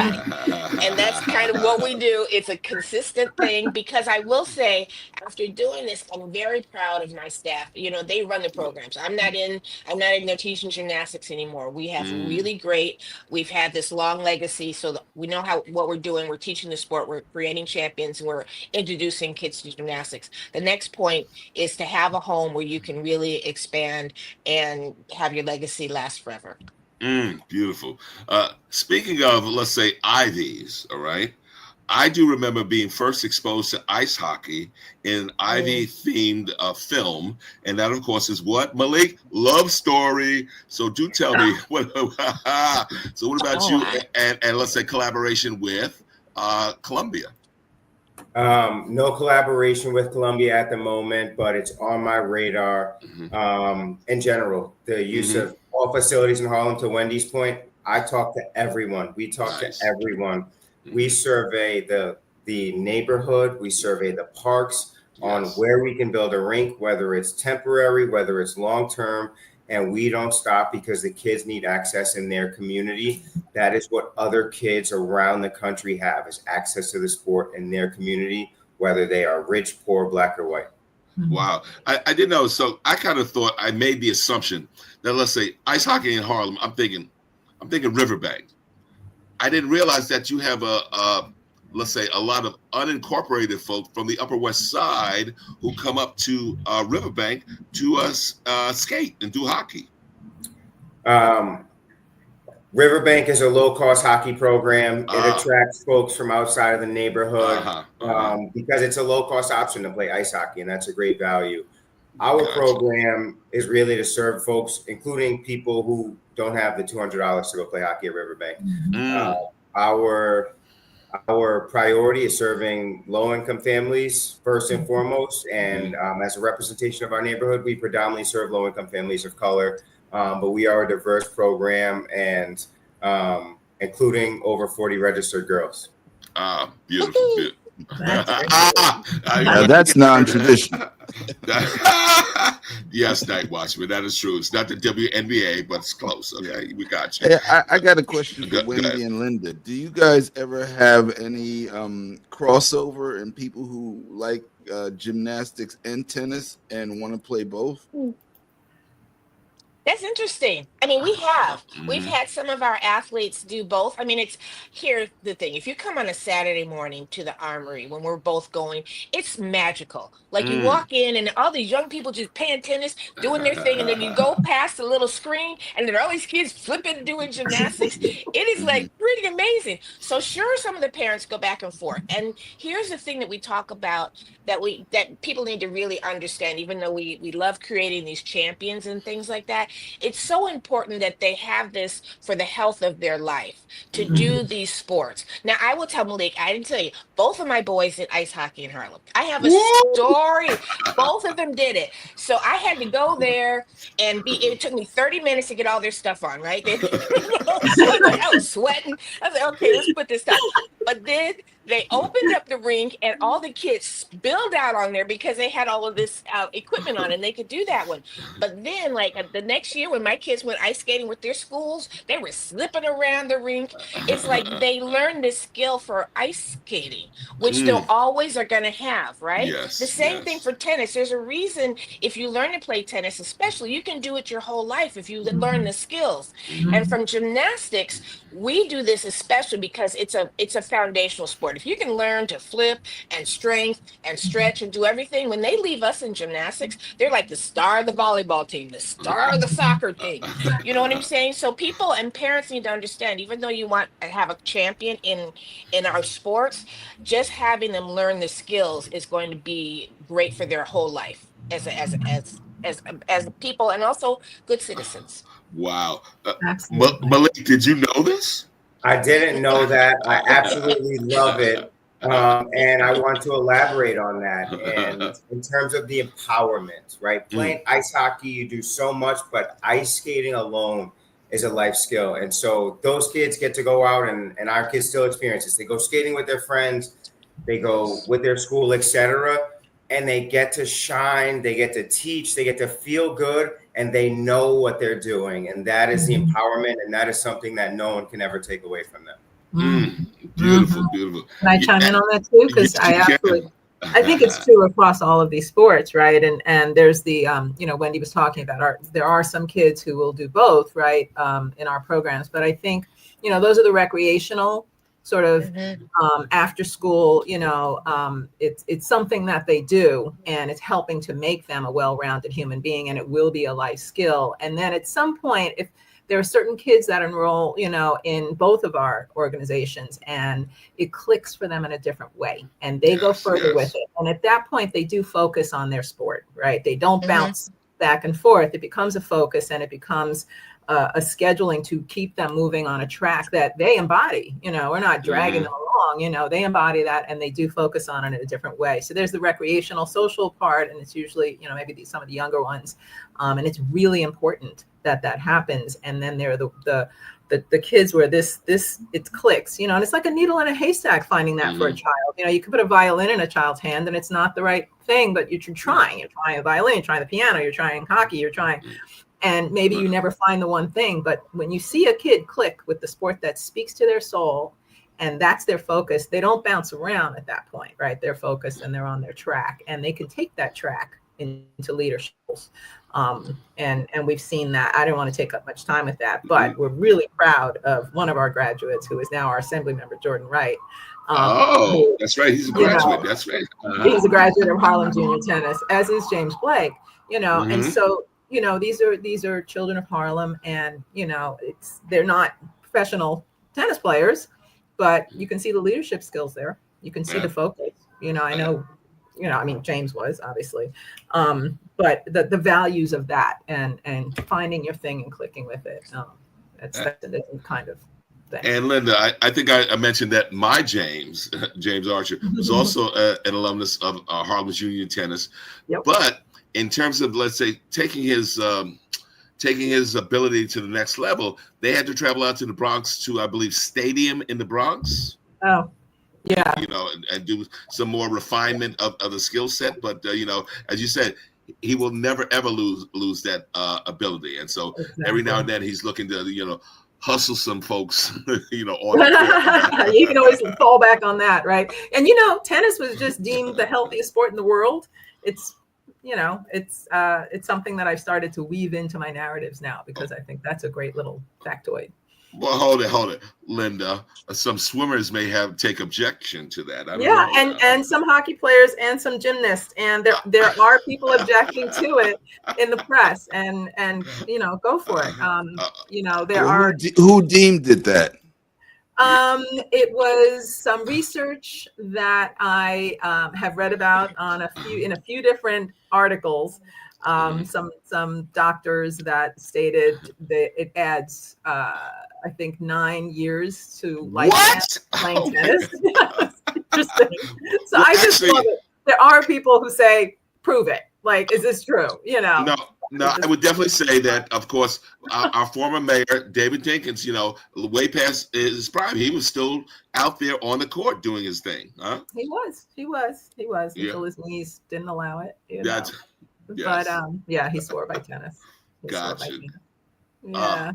that's kind of what we do. It's a consistent thing, because I will say, after doing this, I'm very proud of my staff. They run the programs. I'm not in there teaching gymnastics anymore. We have really great, we've had this long legacy, so that we know what we're doing. We're teaching the sport, we're creating champions, and we're introducing kids to gymnastics. The next point is to have a home where you can really expand and have your legacy last forever. Beautiful. Speaking of, let's say, IVs, all right? I do remember being first exposed to ice hockey in IV-themed film, and that, of course, is what? Malik? Love Story. So do tell me, so what about you and let's say collaboration with Columbia? No collaboration with Columbia at the moment, but it's on my radar. In general, the use of all facilities in Harlem, to Wendy's point, I talk to everyone. We talk to everyone. We survey the neighborhood. We survey the parks on where we can build a rink, whether it's temporary, whether it's long-term, and we don't stop, because the kids need access in their community. That is what other kids around the country have, is access to the sport in their community, whether they are rich, poor, black, or white. Wow. I didn't know. So I kind of thought, I made the assumption that, let's say, ice hockey in Harlem, I'm thinking Riverbank. I didn't realize that you have let's say, a lot of unincorporated folk from the Upper West Side who come up to Riverbank to skate and do hockey. Riverbank is a low-cost hockey program. It attracts folks from outside of the neighborhood because it's a low-cost option to play ice hockey, and that's a great value. Our program is really to serve folks, including people who don't have the $200 to go play hockey at Riverbank. Our priority is serving low-income families first and foremost, and as a representation of our neighborhood, we predominantly serve low-income families of color. But we are a diverse program, and including over 40 registered girls. Beautiful. That's non-traditional. Yes, Night Watchman, that is true. It's not the WNBA, but it's close. Okay, we got you. Hey, I got a question for Wendy and Lynda. Do you guys ever have any crossover in people who like gymnastics and tennis and want to play both? That's interesting. I mean, we've had some of our athletes do both. I mean, here's the thing. If you come on a Saturday morning to the Armory when we're both going, it's magical. Like you walk in and all these young people just playing tennis, doing their thing. And then you go past the little screen and there are all these kids flipping, doing gymnastics. It is like pretty amazing. So sure, some of the parents go back and forth. And here's the thing that we talk about that people need to really understand, even though we love creating these champions and things like that. It's so important that they have this for the health of their life, to do these sports. Now, I will tell Malik, I didn't tell you, both of my boys did ice hockey in Harlem. I have a story. Both of them did it. So I had to go there and it took me 30 minutes to get all their stuff on, right? I was sweating. I was like, okay, let's put this stuff. But then They opened up the rink and all the kids spilled out on there because they had all of this equipment on and they could do that one. But then, like the next year, when my kids went ice skating with their schools, they were slipping around the rink. It's like they learned this skill for ice skating, which they always are going to have, right? Yes, the same thing for tennis. There's a reason if you learn to play tennis, especially, you can do it your whole life if you learn the skills. And from gymnastics, we do this especially because it's a foundational sport. If you can learn to flip and strength and stretch and do everything, when they leave us in gymnastics, they're like the star of the volleyball team, the star of the soccer team. You know what I'm saying? So people and parents need to understand, even though you want to have a champion in our sports, just having them learn the skills is going to be great for their whole life as people and also good citizens. Wow. Malik, did you know this? I didn't know that. I absolutely love it. And I want to elaborate on that. And in terms of the empowerment, right? Playing ice hockey, you do so much, but ice skating alone is a life skill. And so those kids get to go out, and our kids still experience this. They go skating with their friends, they go with their school, etc., and they get to shine, they get to teach, they get to feel good, and they know what they're doing. And that is the empowerment, and that is something that no one can ever take away from them. Beautiful, beautiful. Can I chime in on that too? Because I think it's true across all of these sports, right? And there's the, Wendy was talking about, there are some kids who will do both, right, in our programs. But I think, those are the recreational sort of after school, it's something that they do, and it's helping to make them a well-rounded human being, and it will be a life skill. And then at some point, if there are certain kids that enroll, in both of our organizations, and it clicks for them in a different way, and they go further with it. And at that point, they do focus on their sport, right? They don't bounce back and forth. It becomes a focus, and it becomes a scheduling to keep them moving on a track that they embody. We're not dragging them along. They embody that, and they do focus on it in a different way. So there's the recreational, social part, and it's usually, maybe some of the younger ones, and it's really important that happens. And then there are the kids where this it clicks, and it's like a needle in a haystack finding that for a child. You can put a violin in a child's hand and it's not the right thing, but you're trying a violin, you're trying the piano, you're trying hockey, you're trying, and maybe you never find the one thing. But when you see a kid click with the sport that speaks to their soul, and that's their focus, they don't bounce around at that point, right? They're focused and they're on their track, and they can take that track into leadership. And we've seen that. I didn't want to take up much time with that, but we're really proud of one of our graduates, who is now our assembly member, Jordan Wright. That's right. He's a graduate. That's right. He's a graduate of Harlem Junior Tennis, as is James Blake. And so these are children of Harlem, and they're not professional tennis players, but you can see the leadership skills there. You can see the focus. I know. James was obviously, but the values of that and finding your thing and clicking with it. That's a different kind of thing. And Lynda, I think I mentioned that my James Archer was also an alumnus of Harlem Junior Tennis. Yep. But in terms of, let's say, taking his ability to the next level, they had to travel out to the Bronx to, I believe, Stadium in the Bronx. Oh. Yeah, and do some more refinement of the skill set. But as you said, he will never ever lose that ability. And so every now and then he's looking to hustle some folks. On you can always fall back on that, right? And tennis was just deemed the healthiest sport in the world. It's it's something that I've started to weave into my narratives now, because I think that's a great little factoid. Well, hold it, Lynda. Some swimmers may take objection to that. I don't know. And some hockey players and some gymnasts, and there are people objecting to it in the press, and go for it. There are who deemed it that. It was some research that I have read about in a few different articles. Some doctors that stated that it adds I think 9 years to lifespan playing tennis. Interesting. So I just love it. There are people who say, prove it. Like, is this true? No, No, I would definitely say that, of course, our former mayor, David Dinkins, way past his prime, he was still out there on the court doing his thing. Huh? He was until his knees didn't allow it. That's, But yes. yeah, he swore by tennis. Gotcha. Yeah.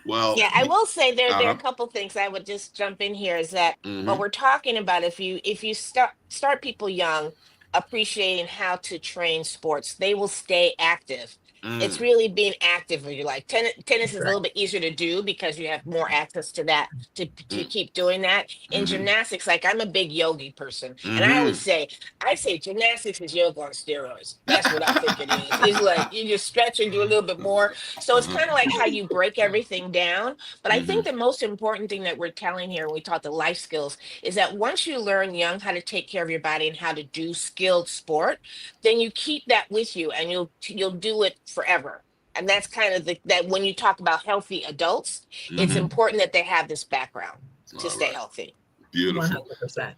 Well, yeah, I will say there are a couple things I would just jump in here is that what we're talking about, if you start people young appreciating how to train sports, they will stay active. It's really being active where you like tennis is a little bit easier to do because you have more access to that to keep doing that. In gymnastics, like I'm a big yogi person, and I say gymnastics is yoga on steroids. That's what I think it is. It's like you just stretch and do a little bit more. So it's kind of like how you break everything down. But I think the most important thing that we're telling here when we talk the life skills is that once you learn young how to take care of your body and how to do skilled sport, then you keep that with you and you'll do it forever. And that's kind of that when you talk about healthy adults, it's important that they have this background to stay healthy. Beautiful.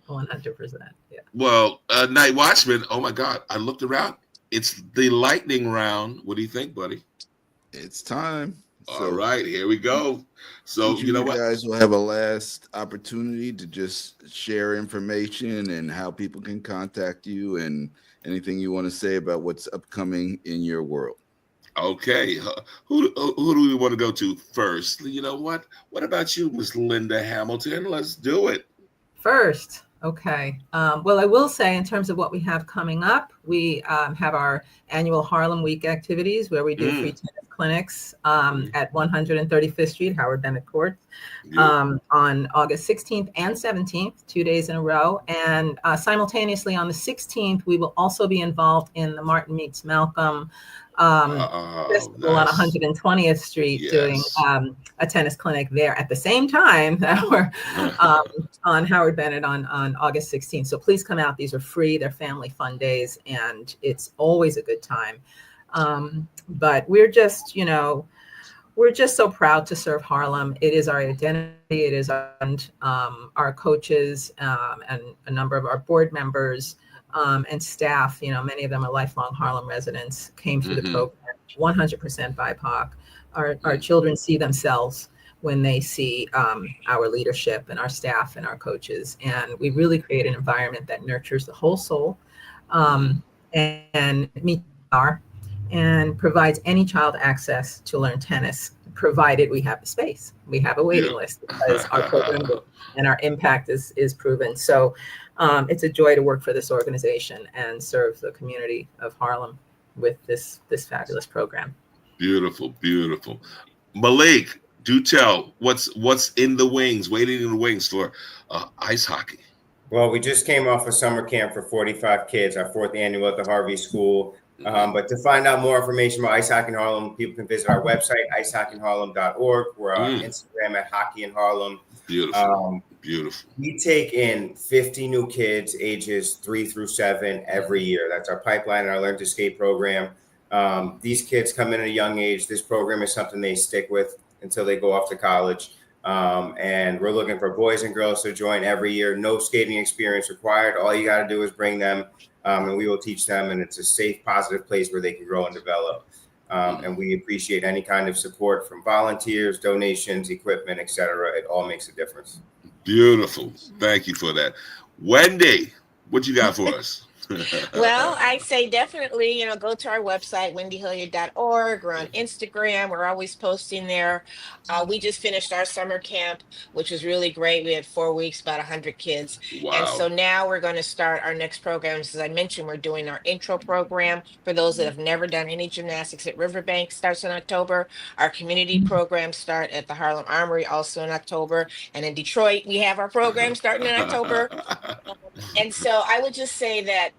100%. Yeah. Well, Night Watchman, oh my God, I looked around. It's the lightning round. What do you think, buddy? It's time. All right, here we go. So you know what? You guys will have a last opportunity to just share information and how people can contact you and anything you want to say about what's upcoming in your world. Okay, who do we want to go to first? You know what? What about you, Miss Lynda Hamilton? Let's do it. First, okay. Well, I will say in terms of what we have coming up, we have our annual Harlem Week activities where we do free tennis clinics at 135th Street, Howard Bennett Court, on August 16th and 17th, 2 days in a row. And simultaneously on the 16th, we will also be involved in the Martin Meets Malcolm festival on 120th Street, doing a tennis clinic there at the same time that we're on Howard Bennett on August 16th. So please come out. These are free. They're family fun days, and it's always a good time. But we're just so proud to serve Harlem. It is our identity. It is our coaches and a number of our board members and staff. Many of them are lifelong Harlem residents, came through the program, 100% BIPOC. Our children see themselves when they see our leadership and our staff and our coaches. And we really create an environment that nurtures the whole soul and meets our and provides any child access to learn tennis, provided we have the space. We have a waiting list because our program and our impact is proven. So it's a joy to work for this organization and serve the community of Harlem with this fabulous program. Beautiful, beautiful. Malik, do tell what's in the wings, waiting in the wings for ice hockey. Well, we just came off a summer camp for 45 kids, our 4th annual at the Harvey School. But to find out more information about Ice Hockey in Harlem, people can visit our website, icehockeyinharlem.org. We're on Instagram at Hockey in Harlem. Beautiful. Beautiful. We take in 50 new kids ages 3 through 7 every year. That's our pipeline and our Learn to Skate program. These kids come in at a young age. This program is something they stick with until they go off to college. And we're looking for boys and girls to join every year. No skating experience required. All you got to do is bring them. And we will teach them, and it's a safe, positive place where they can grow and develop. And we appreciate any kind of support from volunteers, donations, equipment, etc. It all makes a difference. Beautiful. Thank you for that. Wendy, what you got for us? Well, I say definitely, go to our website, wendyhilliard.org. We're on Instagram. We're always posting there. We just finished our summer camp, which was really great. We had 4 weeks, about 100 kids. Wow. And so now we're going to start our next programs. As I mentioned, we're doing our intro program for those that have never done any gymnastics at Riverbank, starts in October. Our community programs start at the Harlem Armory, also in October. And in Detroit, we have our program starting in October. And so I would just say that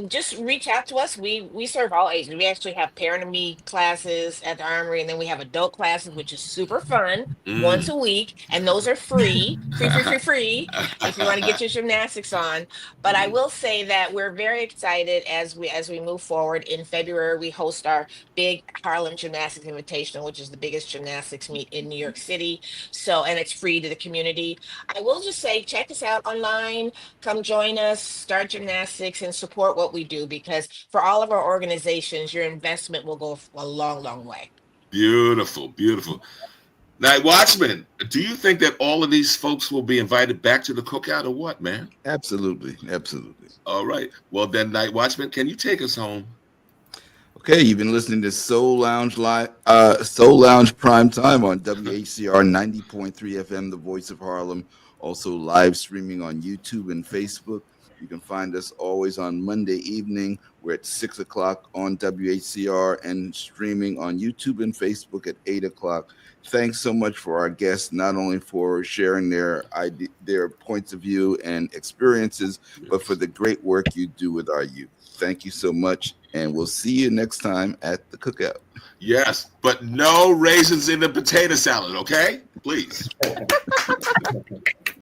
just reach out to us. We serve all ages. We actually have parent and me classes at the Armory, and then we have adult classes, which is super fun, once a week, and those are free if you want to get your gymnastics on. But I will say that we're very excited as we move forward. In February, we host our big Harlem Gymnastics Invitational, which is the biggest gymnastics meet in New York City. So, and it's free to the community. I will just say, check us out online. Come join us, start gymnastics, and support what we do, because for all of our organizations, your investment will go a long, long way. Beautiful, beautiful. Night Watchman, do you think that all of these folks will be invited back to the cookout or what, man? Absolutely. Absolutely. All right. Well, then, Night Watchman, can you take us home? Okay, you've been listening to Soul Lounge Prime Time on WHCR 90.3 FM, the voice of Harlem. Also live streaming on YouTube and Facebook. You can find us always on Monday evening. We're at 6 o'clock on WHCR and streaming on YouTube and Facebook at 8 o'clock. Thanks so much for our guests, not only for sharing their points of view and experiences, but for the great work you do with our youth. Thank you so much, and we'll see you next time at the cookout. Yes, but no raisins in the potato salad, okay? Please.